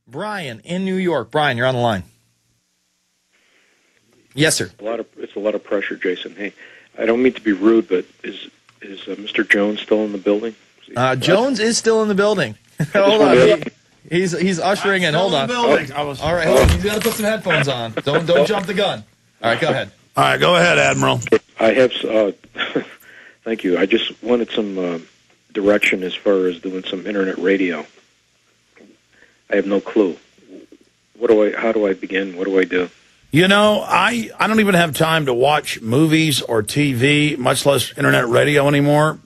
Brian in New York. Brian, you're on the line. Yes, sir. It's a lot of pressure, Jason. Hey, I don't mean to be rude, but is Mr. Jones still in the building? Jones is still in the building. Hold on. He's ushering in. Hold on. All right, hold on. He's got to put some headphones on. Don't jump the gun. All right, go ahead. All right, go ahead, Admiral. I have. Thank you. I just wanted some direction as far as doing some internet radio. I have no clue. How do I begin? What do I do? You know, I don't even have time to watch movies or TV, much less internet radio anymore.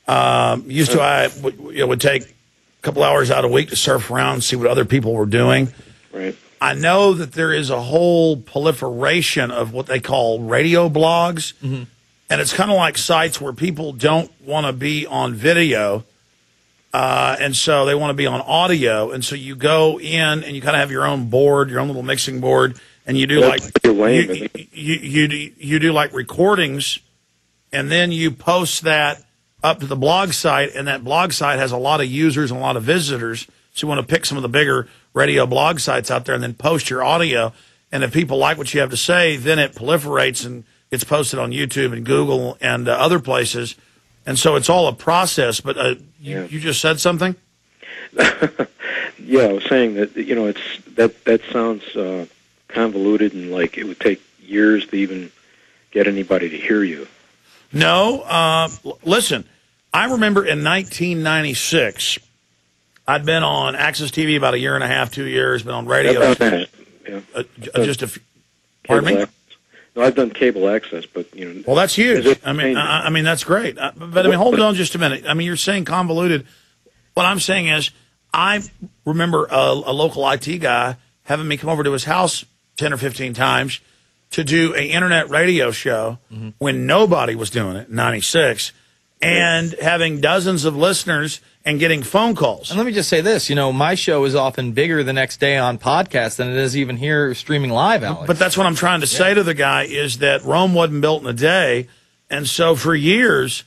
Used to, it would take a couple hours out a week to surf around and see what other people were doing. Right. I know that there is a whole proliferation of what they call radio blogs, and it's kind of like sites where people don't want to be on video, and so they want to be on audio, and so you go in and you kind of have your own board, your own little mixing board, and you do you do like recordings, and then you post that up to the blog site, and that blog site has a lot of users and a lot of visitors. So you want to pick some of the bigger radio blog sites out there and then post your audio. And if people like what you have to say, then it proliferates and gets posted on YouTube and Google and other places. And so it's all a process. But you just said something? Yeah, I was saying that, you know, that sounds convoluted and like it would take years to even get anybody to hear you. No. Listen, I remember in 1996, I'd been on Access TV about 1.5 years, 2 years, been on radio. Just a few. Pardon me? No, I've done cable access, but, you know. Well, that's huge. I mean, that's great. But, I mean, hold on just a minute. I mean, you're saying convoluted. What I'm saying is I remember a local IT guy having me come over to his house 10 or 15 times to do an internet radio show when nobody was doing it in 96 and having dozens of listeners and getting phone calls. And let me just say this, you know, my show is often bigger the next day on podcast than it is even here streaming live, Alex. But that's what I'm trying to say to the guy is that Rome wasn't built in a day. And so for years,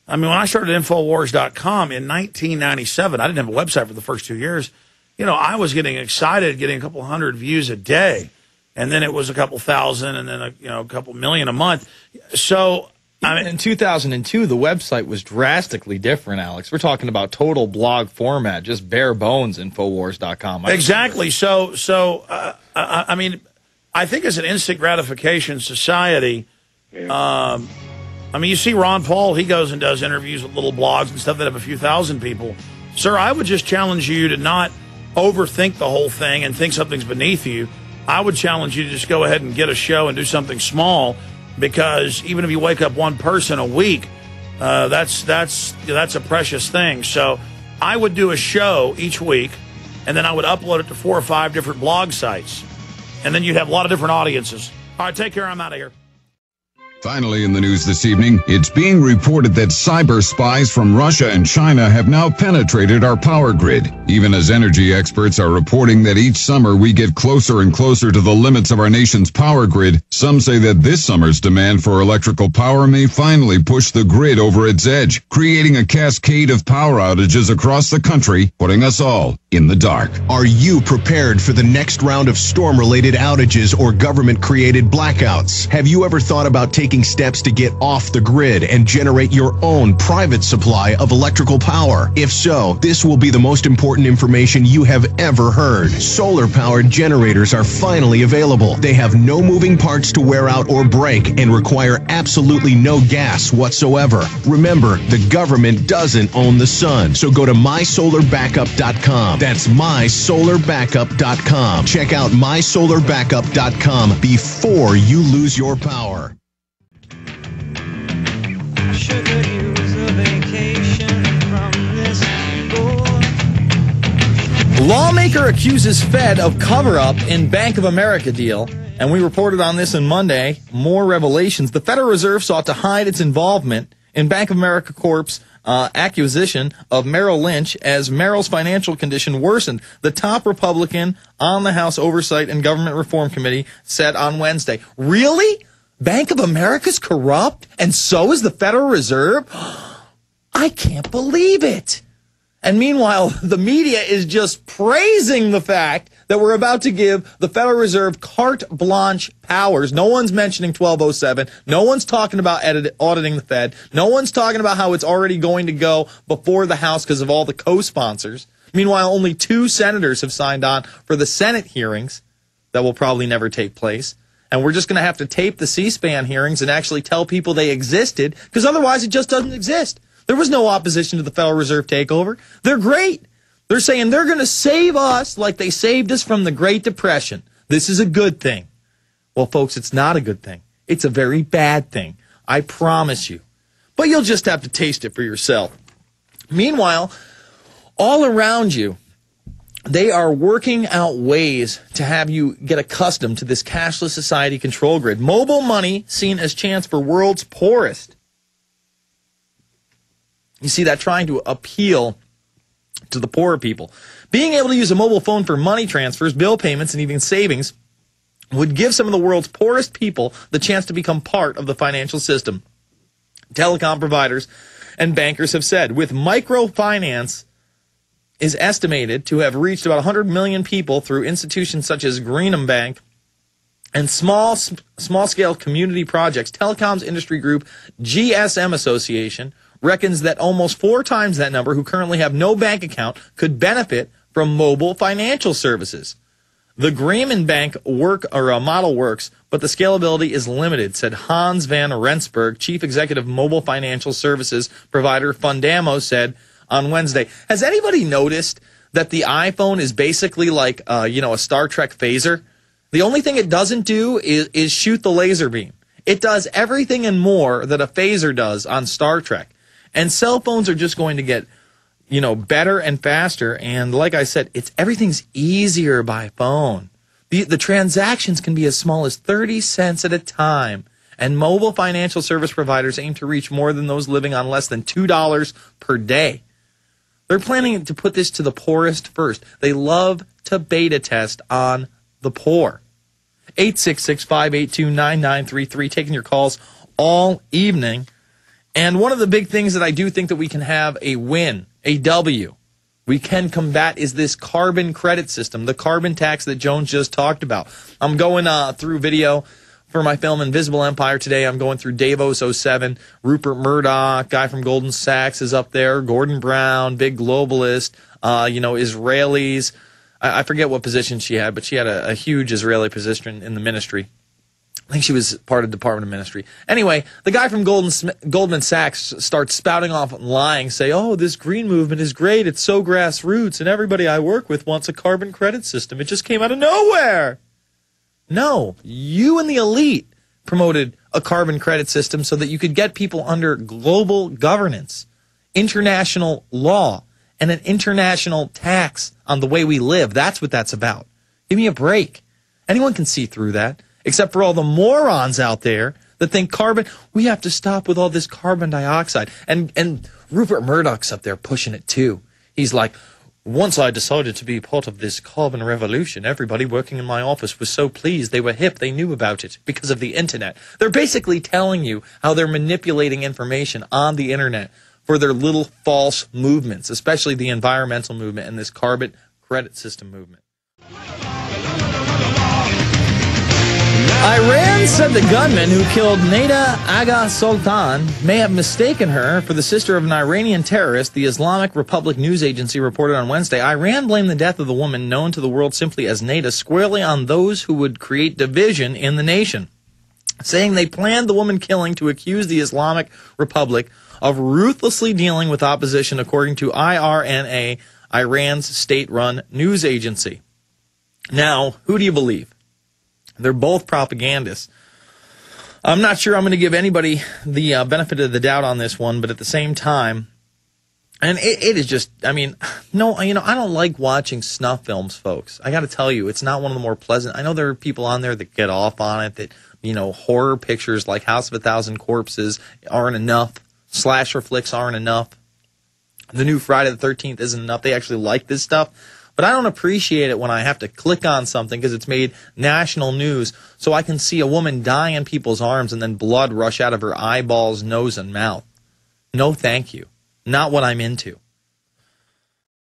I mean, when I started INFOWARRIOR.com in 1997, I didn't have a website for the first 2 years. You know, I was getting excited, getting a couple hundred views a day. And then it was a couple thousand and then, a couple million a month. So I mean, in 2002, the website was drastically different, Alex. We're talking about total blog format, just bare bones INFOWARS.com. Exactly. So I mean, I think as an instant gratification society, I mean, you see Ron Paul, he goes and does interviews with little blogs and stuff that have a few thousand people. Sir, I would just challenge you to not overthink the whole thing and think something's beneath you. I would challenge you to just go ahead and get a show and do something small. Because even if you wake up one person a week, that's a precious thing. So I would do a show each week, and then I would upload it to 4 or 5 different blog sites. And then you'd have a lot of different audiences. All right, take care. I'm out of here. Finally in the news this evening, it's being reported that cyber spies from Russia and China have now penetrated our power grid. Even as energy experts are reporting that each summer we get closer and closer to the limits of our nation's power grid, some say that this summer's demand for electrical power may finally push the grid over its edge, creating a cascade of power outages across the country, putting us all in the dark. Are you prepared for the next round of storm-related outages or government-created blackouts? Have you ever thought about taking steps to get off the grid and generate your own private supply of electrical power? If so, this will be the most important information you have ever heard. Solar-powered generators are finally available. They have no moving parts to wear out or break and require absolutely no gas whatsoever. Remember, the government doesn't own the sun, so go to mysolarbackup.com. That's mysolarbackup.com. Check out mysolarbackup.com before you lose your power. Lawmaker accuses Fed of cover-up in Bank of America deal. And we reported on this on Monday. More revelations. The Federal Reserve sought to hide its involvement in Bank of America Corp's acquisition of Merrill Lynch as Merrill's financial condition worsened. The top Republican on the House Oversight and Government Reform Committee said on Wednesday, really? Bank of America's corrupt, and so is the Federal Reserve? I can't believe it. And meanwhile, the media is just praising the fact that we're about to give the Federal Reserve carte blanche powers. No one's mentioning 1207. No one's talking about auditing the Fed. No one's talking about how it's already going to go before the House because of all the co-sponsors. Meanwhile, only 2 senators have signed on for the Senate hearings that will probably never take place. And we're just going to have to tape the C-SPAN hearings and actually tell people they existed, because otherwise it just doesn't exist. There was no opposition to the Federal Reserve takeover. They're great. They're saying they're going to save us like they saved us from the Great Depression. This is a good thing. Well, folks, it's not a good thing. It's a very bad thing. I promise you. But you'll just have to taste it for yourself. Meanwhile, all around you, they are working out ways to have you get accustomed to this cashless society control grid. Mobile money seen as chance for world's poorest. You see that trying to appeal to the poorer people. Being able to use a mobile phone for money transfers, bill payments, and even savings would give some of the world's poorest people the chance to become part of the financial system. Telecom providers and bankers have said, with microfinance is estimated to have reached about 100 million people through institutions such as Greenham Bank and small-scale community projects. Telecoms industry group GSM Association reckons that almost 4 times that number who currently have no bank account could benefit from mobile financial services. The Greenham Bank model works, but the scalability is limited, said Hans van Rensburg, chief executive of mobile financial services provider Fundamo, said on Wednesday. Has anybody noticed that the iPhone is basically like a Star Trek phaser? The only thing it doesn't do is shoot the laser beam. It does everything and more that a phaser does on Star Trek. And cell phones are just going to get, better and faster. And like I said, everything's easier by phone. The transactions can be as small as 30 cents at a time. And mobile financial service providers aim to reach more than those living on less than $2 per day. They're planning to put this to the poorest first. They love to beta test on the poor. 866-582-9933, taking your calls all evening. And one of the big things that I do think that we can have a win, a W, we can combat is this carbon credit system, the carbon tax that Jones just talked about. I'm going through video for my film Invisible Empire today. I'm going through Davos 07, Rupert Murdoch, guy from Goldman Sachs is up there, Gordon Brown, big globalist, Israelis. I forget what position she had, but she had a huge Israeli position in the ministry. I think she was part of the Department of Ministry. Anyway, the guy from Goldman Sachs starts spouting off and lying, say, oh, this green movement is great, it's so grassroots, and everybody I work with wants a carbon credit system. It just came out of nowhere. No, you and the elite promoted a carbon credit system so that you could get people under global governance, international law, and an international tax on the way we live. That's what that's about. Give me a break. Anyone can see through that. Except for all the morons out there that think we have to stop with all this carbon dioxide. And Rupert Murdoch's up there pushing it too. He's like, once I decided to be part of this carbon revolution, everybody working in my office was so pleased. They were hip. They knew about it because of the internet. They're basically telling you how they're manipulating information on the internet for their little false movements, especially the environmental movement and this carbon credit system movement. Iran said the gunman who killed Neda Aga Sultan may have mistaken her for the sister of an Iranian terrorist, the Islamic Republic News Agency reported on Wednesday. Iran blamed the death of the woman, known to the world simply as Neda, squarely on those who would create division in the nation, saying they planned the woman killing to accuse the Islamic Republic of ruthlessly dealing with opposition, according to IRNA, Iran's state-run news agency. Now, who do you believe? They're both propagandists. I'm not sure I'm going to give anybody the benefit of the doubt on this one, but at the same time, and it is just, I don't like watching snuff films, folks. I got to tell you, it's not one of the more pleasant. I know there are people on there that get off on it, that, horror pictures like House of a Thousand Corpses aren't enough. Slasher flicks aren't enough. The new Friday the 13th isn't enough. They actually like this stuff. But I don't appreciate it when I have to click on something because it's made national news so I can see a woman die in people's arms and then blood rush out of her eyeballs, nose, and mouth. No, thank you. Not what I'm into.